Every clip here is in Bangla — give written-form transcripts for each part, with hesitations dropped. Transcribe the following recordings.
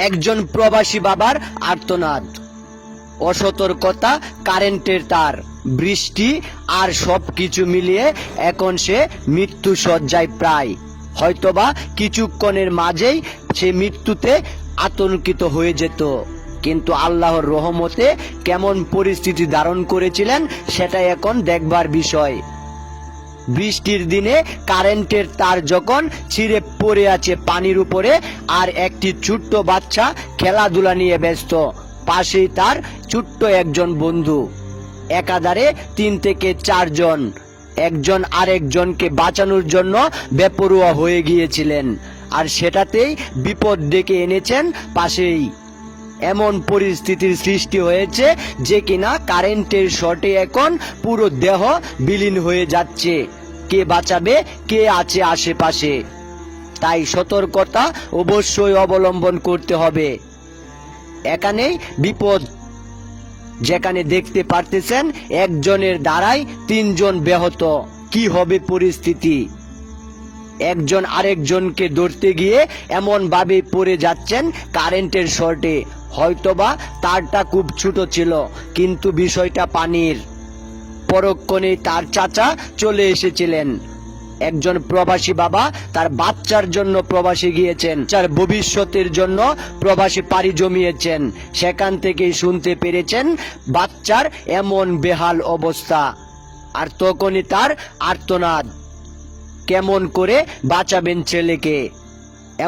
একজন প্রবাসী বাবার আর্তনাদ, অসতর্কতা, কারেন্টের তার, বৃষ্টি আর সবকিছু মিলিয়ে এখন সে মৃত্যু শয্যায় প্রায়। হয়তোবা কিছুক্ষণের মাঝেই সে মৃত্যুতে আতঙ্কিত হয়ে যেত, কিন্তু আল্লাহর রহমতে কেমন পরিস্থিতি ধারণ করেছিলেন সেটা এখন দেখবার বিষয়। বৃষ্টির দিনে কারেন্টের তার যখন ছিঁড়ে পড়ে আছে পানির উপরে, আর একটি ছোট্ট বাচ্চা খেলাধুলা নিয়ে ব্যস্ত, পাশেই তার ছোট্ট একজন বন্ধু। একাধারে 3 থেকে 4 জন একজন আরেকজনকে বাঁচানোর জন্য বেপরোয়া হয়ে গিয়েছিলেন, আর সেটাতেই বিপদ ডেকে এনেছেন পাশেই। এমন পরিস্থিতির সৃষ্টি হয়েছে যে কিনা কারেন্টের শর্টে এখন পুরো দেহ বিলীন হয়ে যাচ্ছে। কে বাঁচাবে, কে আছে আশেপাশে? তাই সতর্কতা অবশ্যই অবলম্বন করতে হবে। এখানেই বিপদ, যেখানে দেখতে পারতেছেন একজনের দ্বারাই 3 জন ব্যাহত। কি হবে পরিস্থিতি? একজন আরেকজনকে ধরতে গিয়ে এমন ভাবে পড়ে যাচ্ছেন কারেন্টের শর্টে। হয়তোবা তারটা খুব ছোট ছিল, কিন্তু বিষয়টা পানির। পরক্ষণেই তার চাচা চলে এসেছিলেন। একজন প্রবাসী বাবা তার বাচ্চার জন্য প্রবাসী গিয়েছেন, যার ভবিষ্যতের জন্য প্রবাসী পাড়ি জমিয়েছেন। সেখান থেকেই শুনতে পেরেছেন বাচ্চার এমন বেহাল অবস্থা, আর তখনই তার আর্তনাদ। কেমন করে বাঁচাবেন ছেলেকে?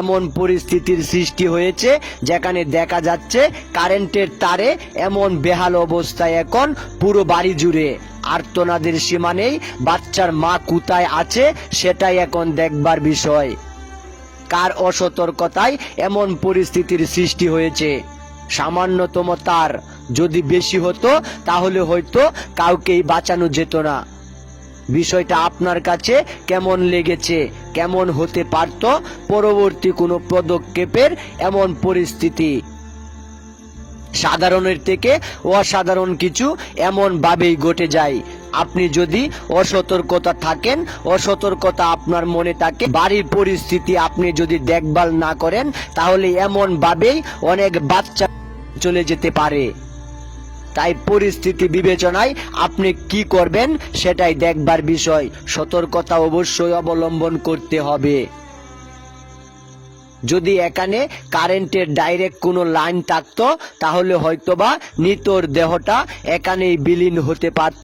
এমন পরিস্থিতির সৃষ্টি হয়েছে যেখানে দেখা যাচ্ছে কারেন্টের তারে এমন বেহাল অবস্থায় এখন পুরো বাড়ি জুড়ে। আর্তনাদের সীমা নেই। বাচ্চার মা কোথায় আছে সেটাই এখন দেখবার বিষয়। কার অসতর্কতায় এমন পরিস্থিতির সৃষ্টি হয়েছে? সামান্যতম তার যদি বেশি হতো তাহলে হয়তো কাউকেই বাঁচানো যেত না। বিষয়টা আপনার কাছে কেমন লেগেছে? কেমন হতে পারত পরবর্তী কোনো পদক্ষেপের এমন পরিস্থিতি? সাধারণের থেকে অসাধারণ কিছু এমন ভাবেই ঘটে যায়। আপনি যদি অসতর্কতা থাকেন, অসতর্কতা আপনার মনে থাকে, বাড়ির পরিস্থিতি আপনি যদি দেখভাল না করেন, তাহলে এমন ভাবেই অনেক বাচ্চা চলে যেতে পারে। তাই পরিস্থিতি বিবেচনায় আপনি কি করবেন সেটাই দেখবার বিষয়। সতর্কতা অবশ্যই অবলম্বন করতে হবে। যদি এখানে কারেন্টের ডাইরেক্ট কোনো লাইন থাকতো তাহলে হয়তোবা নিতর দেহটা এখানেই বিলীন হতে পারত।